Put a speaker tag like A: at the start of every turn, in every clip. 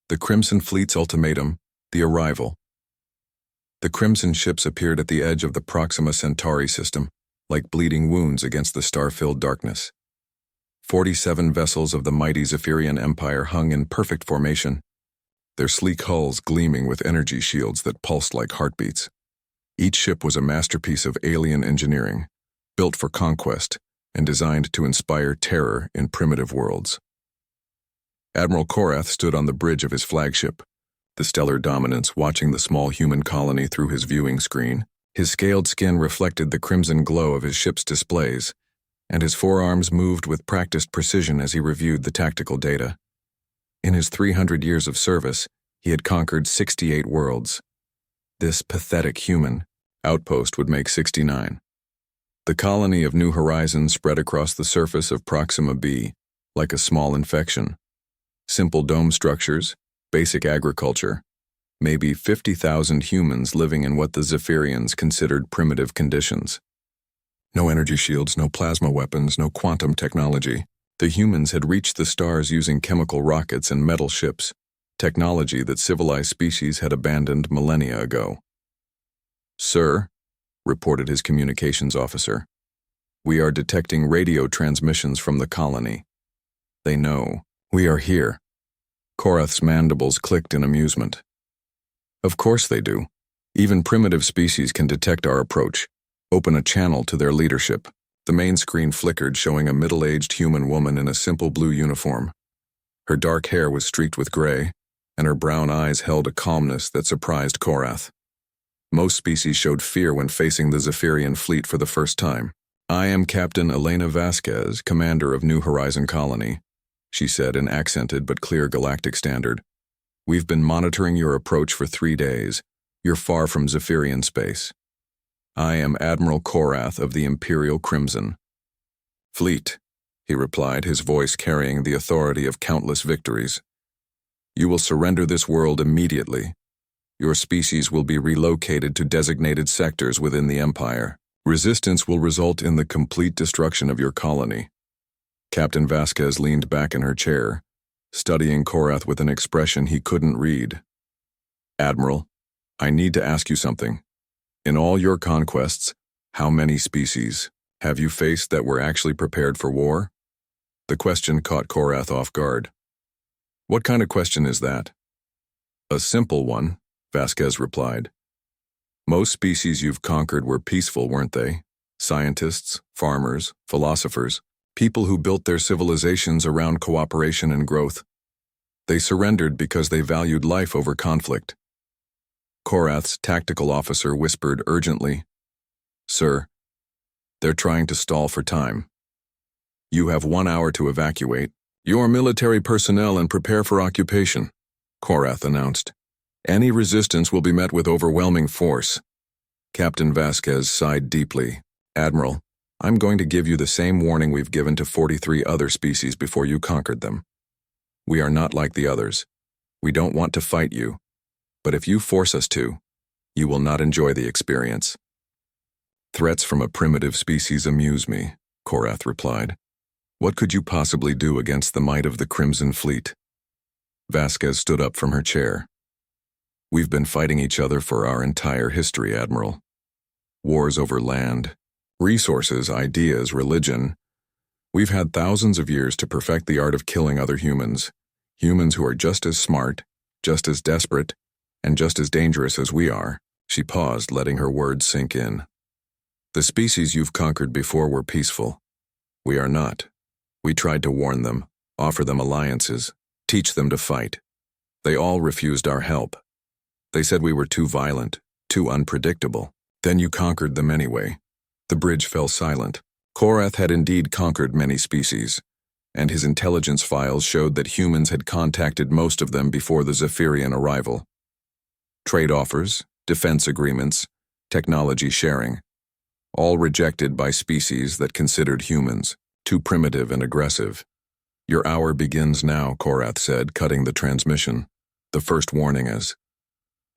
A: The Crimson Fleet's ultimatum, the arrival. The Crimson ships appeared at the edge of the Proxima Centauri system, like bleeding wounds against the star-filled darkness. 47 vessels of the mighty Zephyrian Empire hung in perfect formation, their sleek hulls gleaming with energy shields that pulsed like heartbeats. Each ship was a masterpiece of alien engineering, built for conquest and designed to inspire terror in primitive worlds. Admiral Korath stood on the bridge of his flagship, the stellar dominance watching the small human colony through his viewing screen. His scaled skin reflected the crimson glow of his ship's displays, and his forearms moved with practiced precision as he reviewed the tactical data. In his 300 years of service, he had conquered 68 worlds. This pathetic human outpost would make 69. The colony of New Horizons spread across the surface of Proxima B like a small infection. Simple dome structures, basic agriculture, maybe 50,000 humans living in what the Zephyrians considered primitive conditions. No energy shields, no plasma weapons, no quantum technology. The humans had reached the stars using chemical rockets and metal ships, technology that civilized species had abandoned millennia ago. "Sir," reported his communications officer, "we are detecting radio transmissions from the colony. They know we are here." Korath's mandibles clicked in amusement. "Of course they do. Even primitive species can detect our approach, open a channel to their leadership." The main screen flickered, showing a middle-aged human woman in a simple blue uniform. Her dark hair was streaked with gray, and her brown eyes held a calmness that surprised Korath. Most species showed fear when facing the Zephyrian fleet for the first time. "I am Captain Elena Vasquez, commander of New Horizon Colony," she said in accented but clear galactic standard. "We've been monitoring your approach for 3 days. You're far from Zephyrian space. I am Admiral Korath of the Imperial Crimson Fleet," he replied, his voice carrying the authority of countless victories. "You will surrender this world immediately. Your species will be relocated to designated sectors within the Empire. Resistance will result in the complete destruction of your colony." Captain Vasquez leaned back in her chair, studying Korath with an expression he couldn't read. "Admiral, I need to ask you something. In all your conquests, how many species have you faced that were actually prepared for war?" The question caught Korath off guard. "What kind of question is that?" "A simple one," Vasquez replied. "Most species you've conquered were peaceful, weren't they? Scientists, farmers, philosophers, people who built their civilizations around cooperation and growth. They surrendered because they valued life over conflict." Korath's tactical officer whispered urgently, "Sir, they're trying to stall for time. You have 1 hour to evacuate your military personnel and prepare for occupation," Korath announced. "Any resistance will be met with overwhelming force." Captain Vasquez sighed deeply. "Admiral, I'm going to give you the same warning we've given to 43 other species before you conquered them. We are not like the others. We don't want to fight you. But if you force us to, you will not enjoy the experience." "Threats from a primitive species amuse me," Korath replied. "What could you possibly do against the might of the Crimson Fleet?" Vasquez stood up from her chair. "We've been fighting each other for our entire history, Admiral. Wars over land, resources, ideas, religion. We've had thousands of years to perfect the art of killing other humans, humans who are just as smart, just as desperate, and just as dangerous as we are." She paused, letting her words sink in. "The species you've conquered before were peaceful. We are not. We tried to warn them, offer them alliances, teach them to fight. They all refused our help. They said we were too violent, too unpredictable. Then you conquered them anyway." The bridge fell silent. Korath had indeed conquered many species, and his intelligence files showed that humans had contacted most of them before the Zephyrian arrival. Trade offers, defense agreements, technology sharing, all rejected by species that considered humans too primitive and aggressive. "Your hour begins now," Korath said, cutting the transmission. The first warning as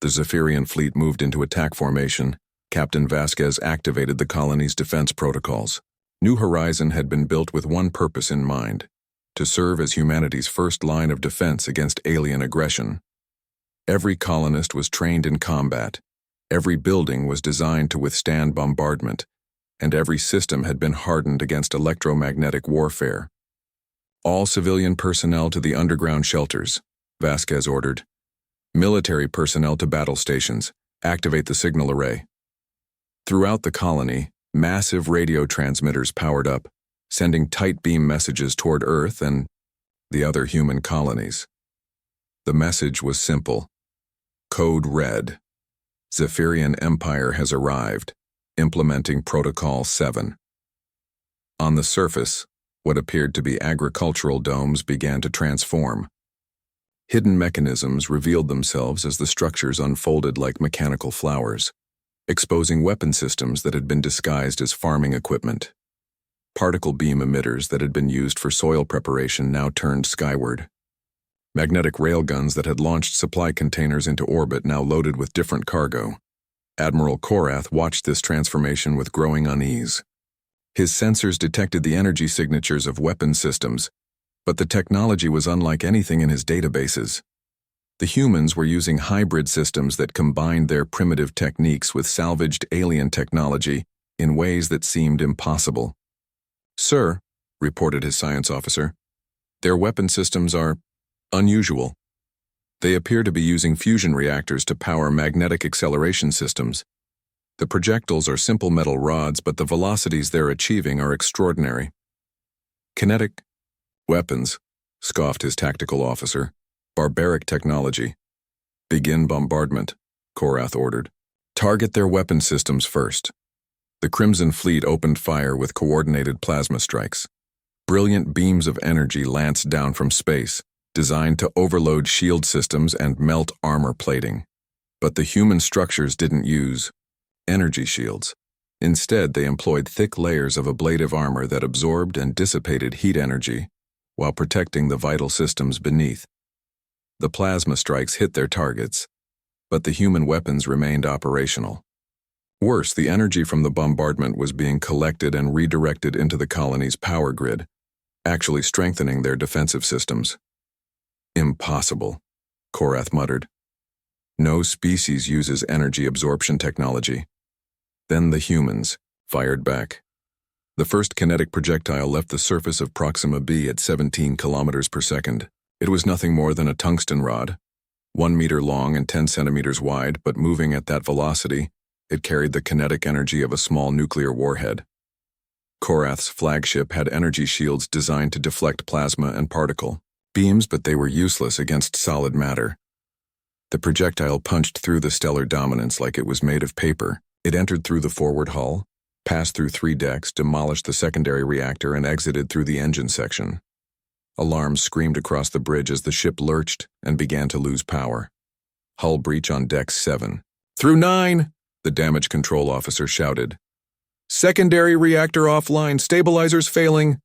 A: the Zephyrian fleet moved into attack formation, Captain Vasquez activated the colony's defense protocols. New Horizon had been built with one purpose in mind: to serve as humanity's first line of defense against alien aggression. Every colonist was trained in combat, every building was designed to withstand bombardment, and every system had been hardened against electromagnetic warfare. All civilian personnel to the underground shelters, Vasquez ordered. Military personnel to battle stations, activate the signal array. Throughout the colony, massive radio transmitters powered up, sending tight beam messages toward Earth and the other human colonies. The message was simple. Code Red. Zephyrian Empire has arrived, implementing Protocol 7. On the surface, what appeared to be agricultural domes began to transform. Hidden mechanisms revealed themselves as the structures unfolded like mechanical flowers, exposing weapon systems that had been disguised as farming equipment. Particle beam emitters that had been used for soil preparation now turned skyward. Magnetic railguns that had launched supply containers into orbit now loaded with different cargo. Admiral Korath watched this transformation with growing unease. His sensors detected the energy signatures of weapon systems, but the technology was unlike anything in his databases. The humans were using hybrid systems that combined their primitive techniques with salvaged alien technology in ways that seemed impossible. "Sir," reported his science officer, "their weapon systems are unusual. They appear to be using fusion reactors to power magnetic acceleration systems. The projectiles are simple metal rods, but the velocities they're achieving are extraordinary." "Kinetic weapons," scoffed his tactical officer. "Barbaric technology." "Begin bombardment," Korath ordered. "Target their weapon systems first." The Crimson Fleet opened fire with coordinated plasma strikes. Brilliant beams of energy lanced down from space, designed to overload shield systems and melt armor plating. But the human structures didn't use energy shields. Instead, they employed thick layers of ablative armor that absorbed and dissipated heat energy while protecting the vital systems beneath. The plasma strikes hit their targets, but the human weapons remained operational. Worse, the energy from the bombardment was being collected and redirected into the colony's power grid, actually strengthening their defensive systems. "Impossible," Korath muttered. "No species uses energy absorption technology." Then the humans fired back. The first kinetic projectile left the surface of Proxima B at 17 kilometers per second. It was nothing more than a tungsten rod, 1 meter long and 10 centimeters wide, but moving at that velocity, it carried the kinetic energy of a small nuclear warhead. Korath's flagship had energy shields designed to deflect plasma and particle beams, but they were useless against solid matter. The projectile punched through the stellar dominance like it was made of paper. It entered through the forward hull, passed through 3 decks, demolished the secondary reactor, and exited through the engine section. Alarms screamed across the bridge as the ship lurched and began to lose power. "Hull breach on deck 7. Through 9, the damage control officer shouted. "Secondary reactor offline, stabilizers failing."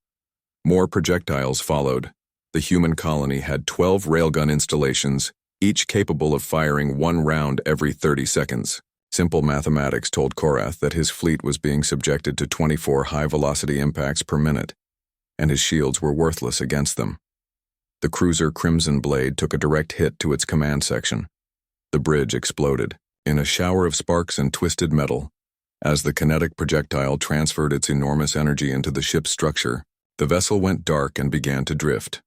A: More projectiles followed. The human colony had 12 railgun installations, each capable of firing 1 round every 30 seconds. Simple mathematics told Korath that his fleet was being subjected to 24 high-velocity impacts per minute, and his shields were worthless against them. The cruiser Crimson Blade took a direct hit to its command section. The bridge exploded in a shower of sparks and twisted metal. As the kinetic projectile transferred its enormous energy into the ship's structure, the vessel went dark and began to drift.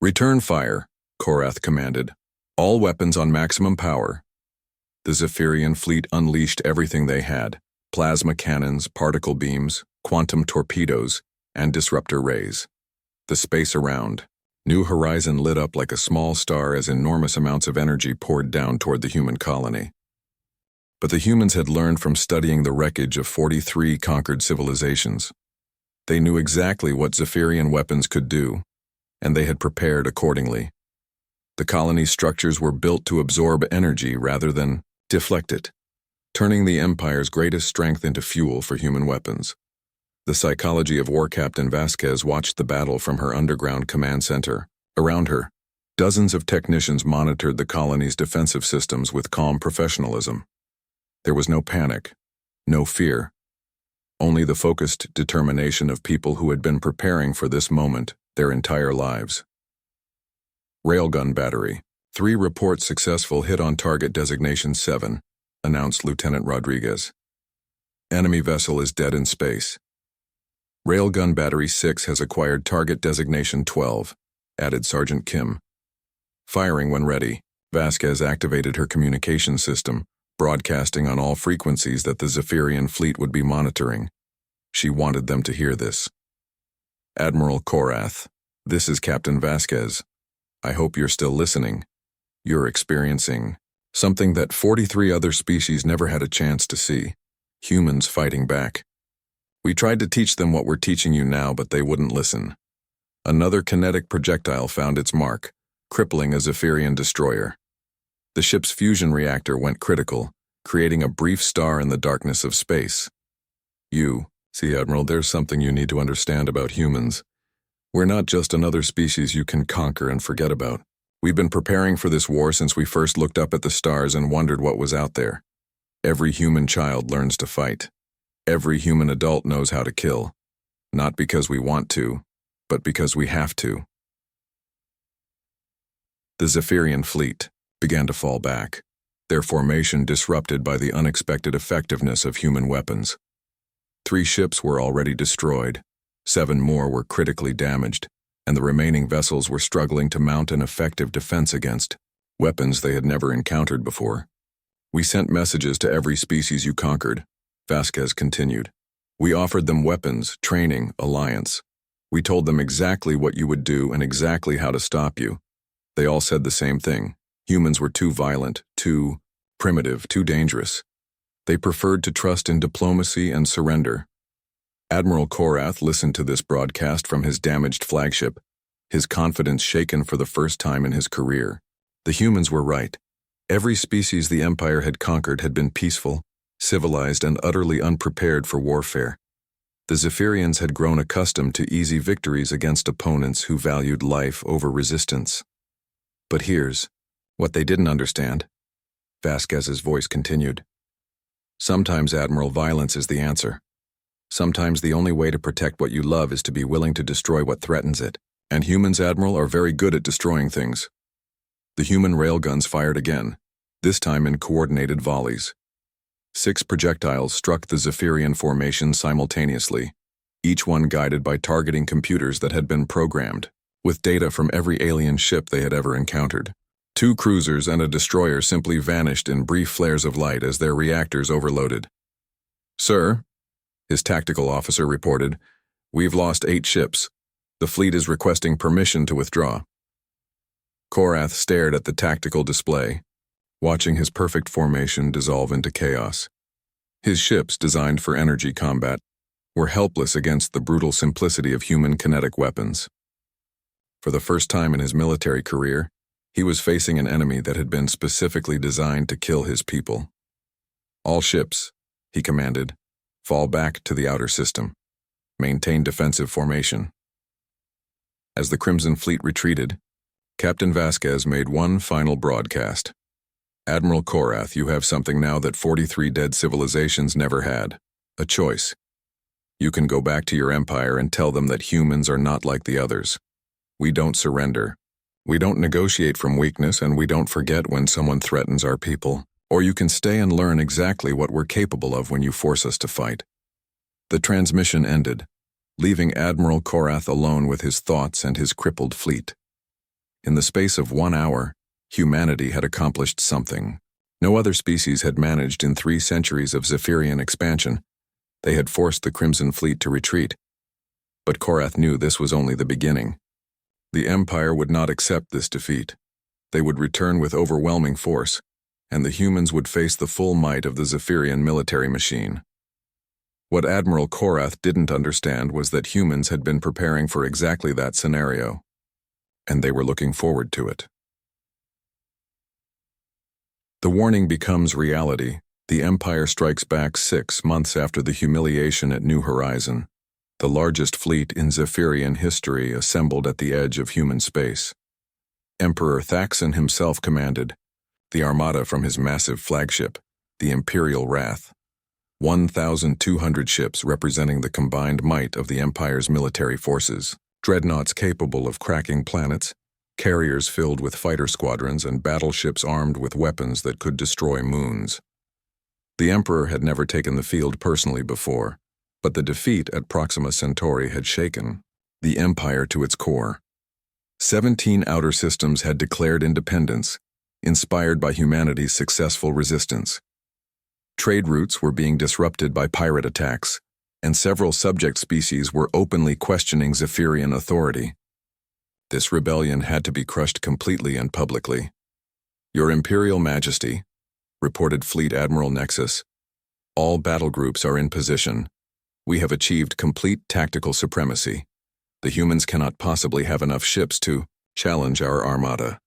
A: "Return fire," Korath commanded. "All weapons on maximum power." The Zephyrian fleet unleashed everything they had: plasma cannons, particle beams, quantum torpedoes, and disruptor rays. The space around, New Horizon lit up like a small star as enormous amounts of energy poured down toward the human colony. But the humans had learned from studying the wreckage of 43 conquered civilizations. They knew exactly what Zephyrian weapons could do, and they had prepared accordingly. The colony's structures were built to absorb energy rather than deflect it, turning the Empire's greatest strength into fuel for human weapons. The psychology of War Captain Vasquez watched the battle from her underground command center. Around her, dozens of technicians monitored the colony's defensive systems with calm professionalism. There was no panic, no fear, only the focused determination of people who had been preparing for this moment their entire lives. Railgun battery. 3 reports successful hit on target designation 7, announced Lieutenant Rodriguez. Enemy vessel is dead in space. Railgun battery 6 has acquired target designation 12, added Sergeant Kim. Firing when ready, Vasquez activated her communication system, broadcasting on all frequencies that the Zephyrian fleet would be monitoring. She wanted them to hear this. Admiral Korath, this is Captain Vasquez. I hope you're still listening. You're experiencing something that 43 other species never had a chance to see. Humans fighting back. We tried to teach them what we're teaching you now, but they wouldn't listen. Another kinetic projectile found its mark, crippling a Zephyrian destroyer. The ship's fusion reactor went critical, creating a brief star in the darkness of space. See, Admiral, there's something you need to understand about humans. We're not just another species you can conquer and forget about. We've been preparing for this war since we first looked up at the stars and wondered what was out there. Every human child learns to fight. Every human adult knows how to kill. Not because we want to, but because we have to. The Zephyrian fleet began to fall back, their formation disrupted by the unexpected effectiveness of human weapons. 3 ships were already destroyed, 7 more were critically damaged, and the remaining vessels were struggling to mount an effective defense against weapons they had never encountered before. We sent messages to every species you conquered, Vasquez continued. We offered them weapons, training, alliance. We told them exactly what you would do and exactly how to stop you. They all said the same thing. Humans were too violent, too primitive, too dangerous. They preferred to trust in diplomacy and surrender. Admiral Korath listened to this broadcast from his damaged flagship, his confidence shaken for the first time in his career. The humans were right. Every species the Empire had conquered had been peaceful, civilized, and utterly unprepared for warfare. The Zephyrians had grown accustomed to easy victories against opponents who valued life over resistance. But here's what they didn't understand. Vasquez's voice continued. Sometimes, Admiral, violence is the answer. Sometimes the only way to protect what you love is to be willing to destroy what threatens it. And humans, Admiral, are very good at destroying things. The human railguns fired again, this time in coordinated volleys. 6 projectiles struck the Zephyrian formation simultaneously, each one guided by targeting computers that had been programmed, with data from every alien ship they had ever encountered. 2 cruisers and a destroyer simply vanished in brief flares of light as their reactors overloaded. Sir, his tactical officer reported, we've lost 8 ships. The fleet is requesting permission to withdraw. Korath stared at the tactical display, watching his perfect formation dissolve into chaos. His ships, designed for energy combat, were helpless against the brutal simplicity of human kinetic weapons. For the first time in his military career, he was facing an enemy that had been specifically designed to kill his people. All ships, he commanded, fall back to the outer system. Maintain defensive formation. As the Crimson Fleet retreated, Captain Vasquez made one final broadcast. Admiral Korath, you have something now that 43 dead civilizations never had. A choice. You can go back to your empire and tell them that humans are not like the others. We don't surrender. We don't negotiate from weakness, and we don't forget when someone threatens our people. Or you can stay and learn exactly what we're capable of when you force us to fight. The transmission ended, leaving Admiral Korath alone with his thoughts and his crippled fleet. In the space of 1 hour, humanity had accomplished something. No other species had managed in 3 centuries of Zephyrian expansion. They had forced the Crimson Fleet to retreat. But Korath knew this was only the beginning. The Empire would not accept this defeat. They would return with overwhelming force, and the humans would face the full might of the Zephyrian military machine. What Admiral Korath didn't understand was that humans had been preparing for exactly that scenario, and they were looking forward to it. The warning becomes reality. The Empire strikes back 6 months after the humiliation at New Horizon. The largest fleet in Zephyrian history assembled at the edge of human space. Emperor Thaxon himself commanded, the armada from his massive flagship, the Imperial Wrath. 1,200 ships representing the combined might of the Empire's military forces. Dreadnoughts capable of cracking planets, carriers filled with fighter squadrons, and battleships armed with weapons that could destroy moons. The Emperor had never taken the field personally before, but the defeat at Proxima Centauri had shaken the Empire to its core. 17 outer systems had declared independence, inspired by humanity's successful resistance. Trade routes were being disrupted by pirate attacks, and several subject species were openly questioning Zephyrian authority. This rebellion had to be crushed completely and publicly. "Your Imperial Majesty," reported Fleet Admiral Nexus, "all battle groups are in position. We have achieved complete tactical supremacy. The humans cannot possibly have enough ships to challenge our armada."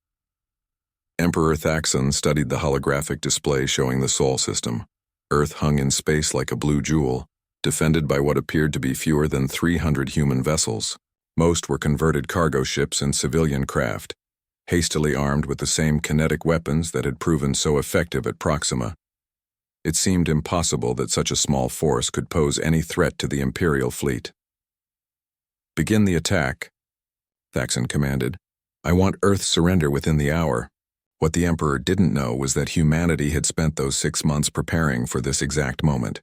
A: Emperor Thaxon studied the holographic display showing the Sol system. Earth hung in space like a blue jewel, defended by what appeared to be fewer than 300 human vessels. Most were converted cargo ships and civilian craft, hastily armed with the same kinetic weapons that had proven so effective at Proxima. It seemed impossible that such a small force could pose any threat to the Imperial fleet. "Begin the attack," Thaxon commanded. "I want Earth's surrender within the hour." What the Emperor didn't know was that humanity had spent those 6 months preparing for this exact moment.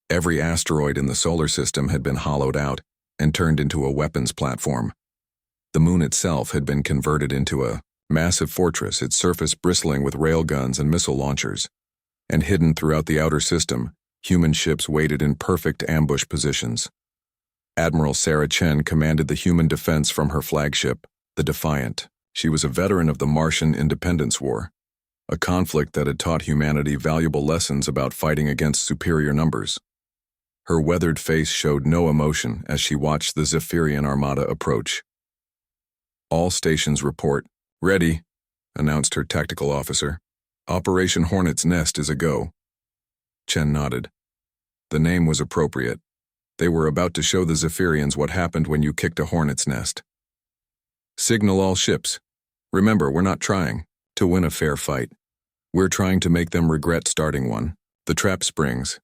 A: Every asteroid in the solar system had been hollowed out and turned into a weapons platform. The moon itself had been converted into a massive fortress, its surface bristling with railguns and missile launchers. And hidden throughout the outer system, human ships waited in perfect ambush positions. Admiral Sarah Chen commanded the human defense from her flagship, the Defiant. She was a veteran of the Martian Independence War, a conflict that had taught humanity valuable lessons about fighting against superior numbers. Her weathered face showed no emotion as she watched the Zephyrian armada approach. "All stations report. Ready," announced her tactical officer. "Operation Hornet's Nest is a go." Chen nodded. The name was appropriate. They were about to show the Zephyrians what happened when you kicked a hornet's nest. "Signal all ships. Remember, we're not trying to win a fair fight. We're trying to make them regret starting one." The trap springs.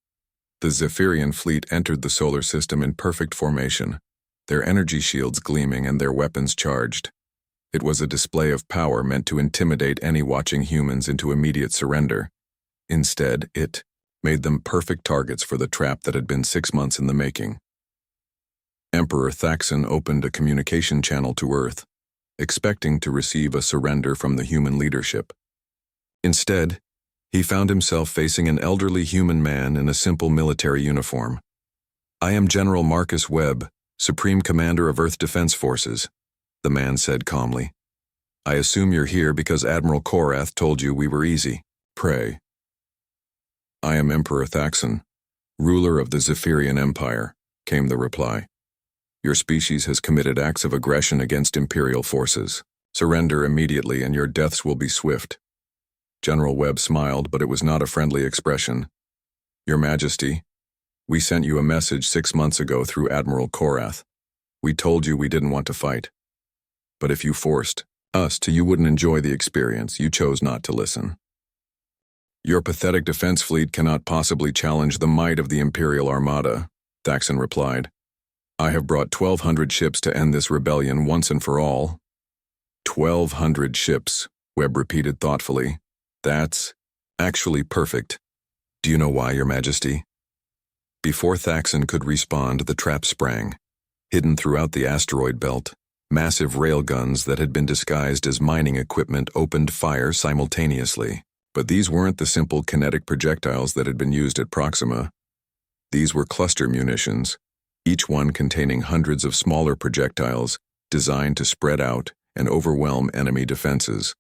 A: The Zephyrian fleet entered the solar system in perfect formation, their energy shields gleaming and their weapons charged. It was a display of power meant to intimidate any watching humans into immediate surrender. Instead, it made them perfect targets for the trap that had been 6 months in the making. Emperor Thaxon opened a communication channel to Earth, expecting to receive a surrender from the human leadership. Instead, he found himself facing an elderly human man in a simple military uniform. "I am General Marcus Webb, Supreme Commander of Earth Defense Forces," the man said calmly. "I assume you're here because Admiral Korath told you we were easy. Pray." "I am Emperor Thaxon, ruler of the Zephyrian Empire," came the reply. "Your species has committed acts of aggression against Imperial forces. Surrender immediately and your deaths will be swift." General Webb smiled, but it was not a friendly expression. "Your Majesty, we sent you a message 6 months ago through Admiral Korath. We told you we didn't want to fight. But if you forced us to, you wouldn't enjoy the experience. You chose not to listen. Your pathetic defense fleet cannot possibly challenge the might of the Imperial Armada," Thaxon replied. "I have brought 1,200 ships to end this rebellion once and for all." 1,200 ships, Webb repeated thoughtfully. "That's actually perfect. Do you know why, Your Majesty?" Before Thaxon could respond, the trap sprang. Hidden throughout the asteroid belt, massive railguns that had been disguised as mining equipment opened fire simultaneously. But these weren't the simple kinetic projectiles that had been used at Proxima. These were cluster munitions, each one containing hundreds of smaller projectiles designed to spread out and overwhelm enemy defenses.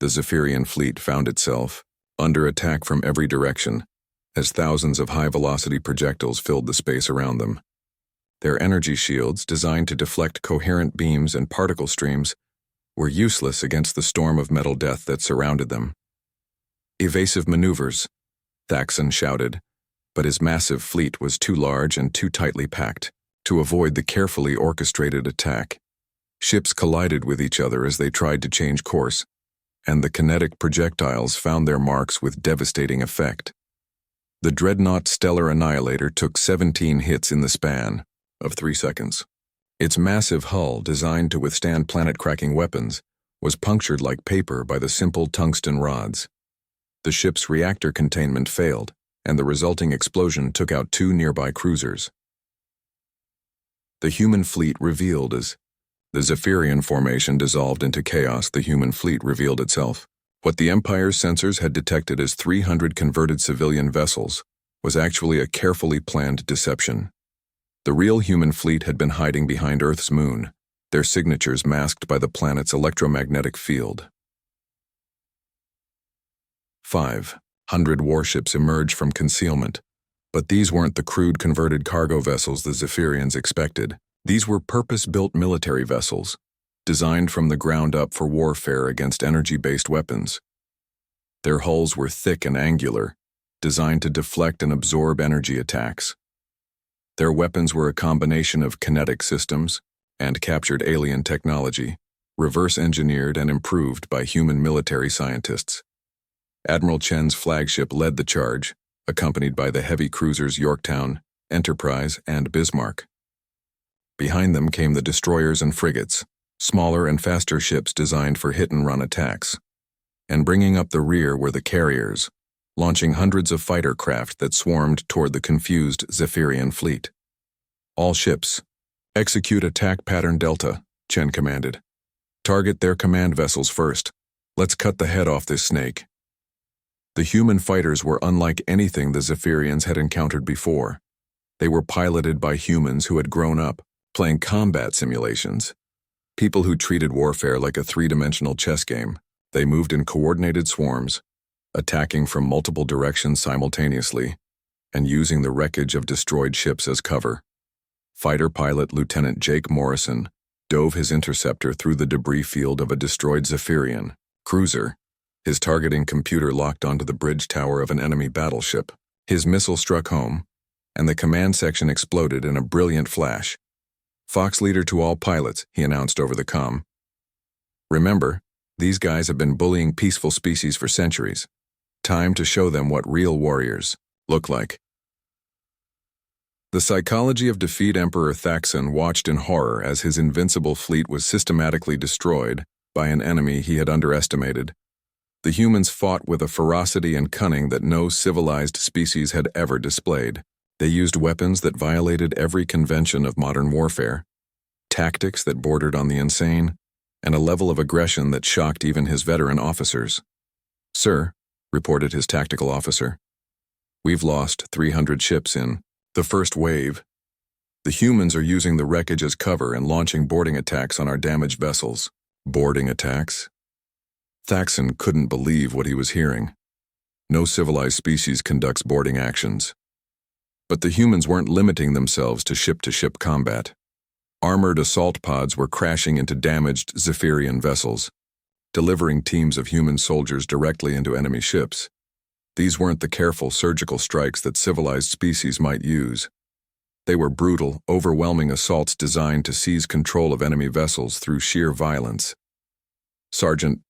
A: The Zephyrian fleet found itself under attack from every direction as thousands of high-velocity projectiles filled the space around them. Their energy shields, designed to deflect coherent beams and particle streams, were useless against the storm of metal death that surrounded them. "Evasive maneuvers," Thaxon shouted, but his massive fleet was too large and too tightly packed to avoid the carefully orchestrated attack. Ships collided with each other as they tried to change course, and the kinetic projectiles found their marks with devastating effect. The dreadnought Stellar Annihilator took 17 hits in the span of 3 seconds. Its massive hull, designed to withstand planet-cracking weapons, was punctured like paper by the simple tungsten rods. The ship's reactor containment failed, and the resulting explosion took out 2 nearby cruisers. The human fleet revealed as the Zephyrian formation dissolved into chaos. The human fleet revealed itself. What the Empire's sensors had detected as 300 converted civilian vessels was actually a carefully planned deception. The real human fleet had been hiding behind Earth's moon, their signatures masked by the planet's electromagnetic field. 500 warships emerged from concealment, but these weren't the crude converted cargo vessels the Zephyrians expected. These were purpose-built military vessels, designed from the ground up for warfare against energy-based weapons. Their hulls were thick and angular, designed to deflect and absorb energy attacks. Their weapons were a combination of kinetic systems and captured alien technology, reverse-engineered and improved by human military scientists. Admiral Chen's flagship led the charge, accompanied by the heavy cruisers Yorktown, Enterprise, and Bismarck. Behind them came the destroyers and frigates, smaller and faster ships designed for hit-and-run attacks. And bringing up the rear were the carriers, launching hundreds of fighter craft that swarmed toward the confused Zephyrian fleet. All ships, execute attack pattern Delta, Chen commanded. Target their command vessels first. Let's cut the head off this snake. The human fighters were unlike anything the Zephyrians had encountered before. They were piloted by humans who had grown up, playing combat simulations. People who treated warfare like a 3-dimensional chess game. They moved in coordinated swarms, attacking from multiple directions simultaneously, and using the wreckage of destroyed ships as cover. Fighter pilot Lieutenant Jake Morrison dove his interceptor through the debris field of a destroyed Zephyrian cruiser. His targeting computer locked onto the bridge tower of an enemy battleship. His missile struck home, and the command section exploded in a brilliant flash. "Fox leader to all pilots," he announced over the comm. "Remember, these guys have been bullying peaceful species for centuries. Time to show them what real warriors look like." The psychology of defeat. Emperor Thaxon watched in horror as his invincible fleet was systematically destroyed by an enemy he had underestimated. The humans fought with a ferocity and cunning that no civilized species had ever displayed. They used weapons that violated every convention of modern warfare, tactics that bordered on the insane, and a level of aggression that shocked even his veteran officers. "Sir," reported his tactical officer, "we've lost 300 ships in the first wave. The humans are using the wreckage as cover and launching boarding attacks on our damaged vessels." Boarding attacks? Thaxon couldn't believe what he was hearing. No civilized species conducts boarding actions. But the humans weren't limiting themselves to ship-to-ship combat. Armored assault pods were crashing into damaged Zephyrian vessels, delivering teams of human soldiers directly into enemy ships. These weren't the careful surgical strikes that civilized species might use. They were brutal, overwhelming assaults designed to seize control of enemy vessels through sheer violence. Sergeant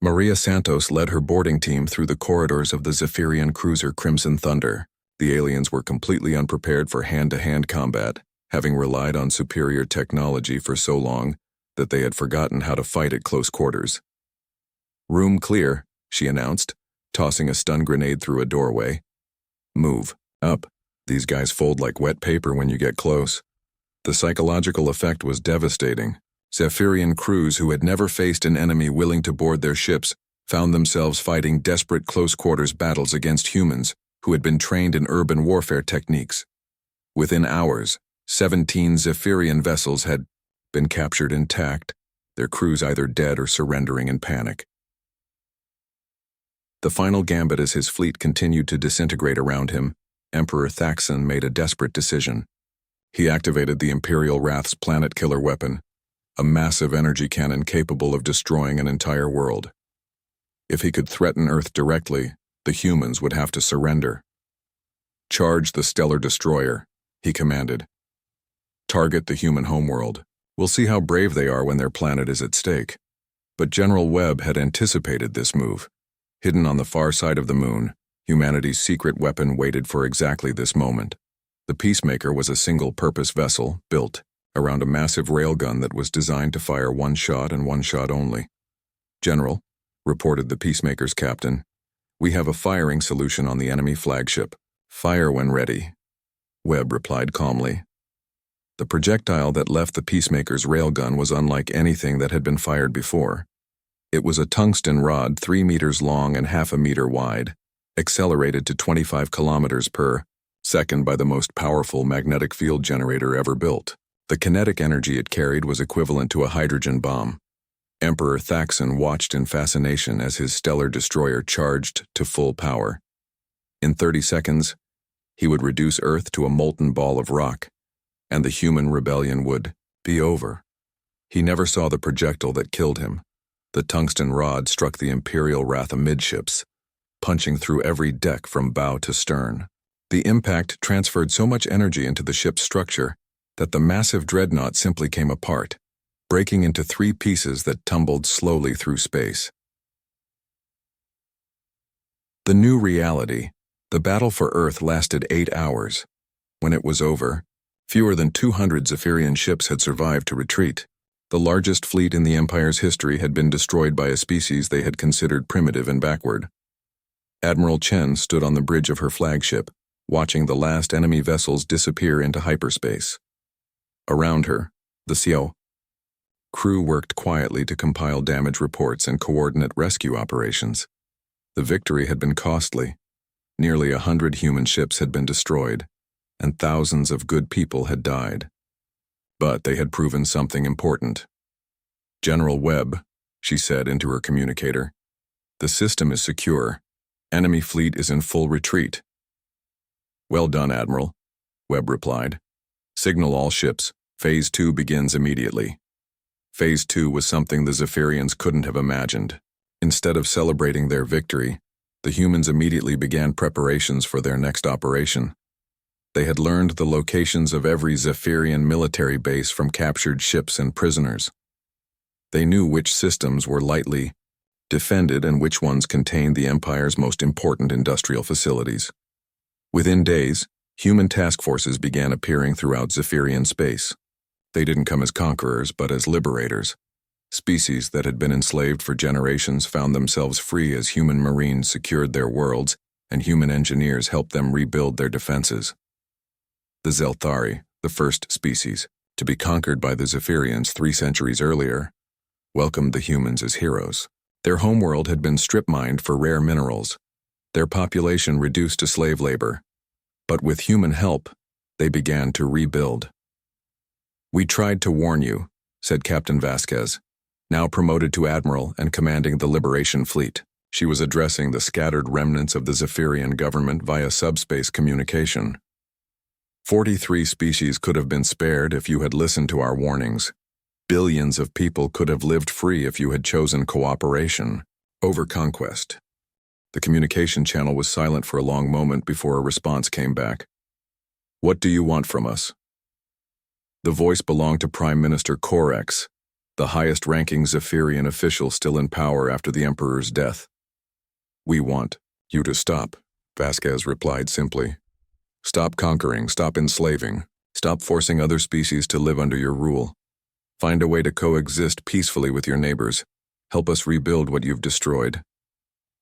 A: Maria Santos led her boarding team through the corridors of the Zephyrian cruiser Crimson Thunder. The aliens were completely unprepared for hand-to-hand combat, having relied on superior technology for so long that they had forgotten how to fight at close quarters. "Room clear," she announced, tossing a stun grenade through a doorway. "Move up. These guys fold like wet paper when you get close." The psychological effect was devastating. Zephyrian crews who had never faced an enemy willing to board their ships found themselves fighting desperate close-quarters battles against humans who had been trained in urban warfare techniques. Within hours, 17 Zephyrian vessels had been captured intact, their crews either dead or surrendering in panic. The final gambit as his fleet continued to disintegrate around him, Emperor Thaxon made a desperate decision. He activated the Imperial Wrath's planet-killer weapon, a massive energy cannon capable of destroying an entire world. If he could threaten Earth directly, the humans would have to surrender. "Charge the stellar destroyer," he commanded. "Target the human homeworld. We'll see how brave they are when their planet is at stake." But General Webb had anticipated this move. Hidden on the far side of the moon, humanity's secret weapon waited for exactly this moment. The Peacemaker was a single-purpose vessel built around a massive railgun that was designed to fire one shot and one shot only. "General," reported the Peacemaker's captain, "we have a firing solution on the enemy flagship. Fire when ready," Webb replied calmly. The projectile that left the Peacemaker's railgun was unlike anything that had been fired before. It was a tungsten rod 3 meters long and half a meter wide, accelerated to 25 kilometers per second by the most powerful magnetic field generator ever built. The kinetic energy it carried was equivalent to a hydrogen bomb. Emperor Thaxon watched in fascination as his stellar destroyer charged to full power. In 30 seconds, he would reduce Earth to a molten ball of rock, and the human rebellion would be over. He never saw the projectile that killed him. The tungsten rod struck the Imperial Wrath amidships, punching through every deck from bow to stern. The impact transferred so much energy into the ship's structure that the massive dreadnought simply came apart, breaking into 3 pieces that tumbled slowly through space. The new reality. The battle for Earth lasted 8 hours. When it was over, fewer than 200 Zephyrian ships had survived to retreat. The largest fleet in the Empire's history had been destroyed by a species they had considered primitive and backward. Admiral Chen stood on the bridge of her flagship, watching the last enemy vessels disappear into hyperspace. Around her, the Xiao crew worked quietly to compile damage reports and coordinate rescue operations. The victory had been costly. Nearly 100 human ships had been destroyed, and thousands of good people had died. But they had proven something important. "General Webb," she said into her communicator, "the system is secure. Enemy fleet is in full retreat." "Well done, Admiral," Webb replied. "Signal all ships. Phase 2 begins immediately." Phase 2 was something the Zephyrians couldn't have imagined. Instead of celebrating their victory, the humans immediately began preparations for their next operation. They had learned the locations of every Zephyrian military base from captured ships and prisoners. They knew which systems were lightly defended and which ones contained the Empire's most important industrial facilities. Within days, human task forces began appearing throughout Zephyrian space. They didn't come as conquerors, but as liberators. Species that had been enslaved for generations found themselves free as human marines secured their worlds and human engineers helped them rebuild their defenses. The Zelthari, the first species to be conquered by the Zephyrians 3 centuries earlier, welcomed the humans as heroes. Their homeworld had been strip-mined for rare minerals, their population reduced to slave labor. But with human help, they began to rebuild. "We tried to warn you," said Captain Vasquez, now promoted to admiral and commanding the Liberation Fleet. She was addressing the scattered remnants of the Zephyrian government via subspace communication. 43 species could have been spared if you had listened to our warnings. Billions of people could have lived free if you had chosen cooperation over conquest. The communication channel was silent for a long moment before a response came back. "What do you want from us?" The voice belonged to Prime Minister Korex, the highest-ranking Zephyrian official still in power after the Emperor's death. "We want you to stop," Vasquez replied simply. "Stop conquering, stop enslaving, stop forcing other species to live under your rule. Find a way to coexist peacefully with your neighbors. Help us rebuild what you've destroyed."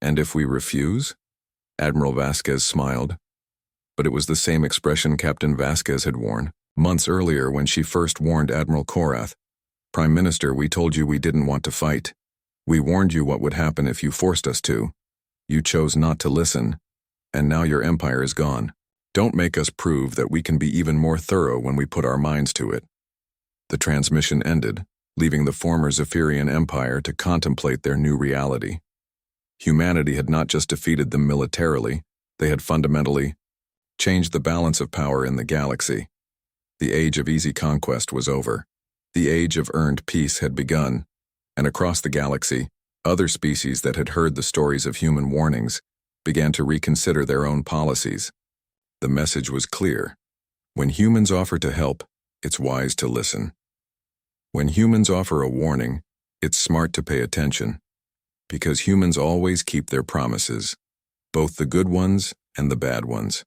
A: "And if we refuse?" Admiral Vasquez smiled. But it was the same expression Captain Vasquez had worn months earlier when she first warned Admiral Korath. "Prime Minister, we told you we didn't want to fight. We warned you what would happen if you forced us to. You chose not to listen, and now your empire is gone. Don't make us prove that we can be even more thorough when we put our minds to it." The transmission ended, leaving the former Zephyrian Empire to contemplate their new reality. Humanity had not just defeated them militarily, they had fundamentally changed the balance of power in the galaxy. The age of easy conquest was over. The age of earned peace had begun, and across the galaxy, other species that had heard the stories of human warnings began to reconsider their own policies. The message was clear. When humans offer to help, it's wise to listen. When humans offer a warning, it's smart to pay attention. Because humans always keep their promises, both the good ones and the bad ones.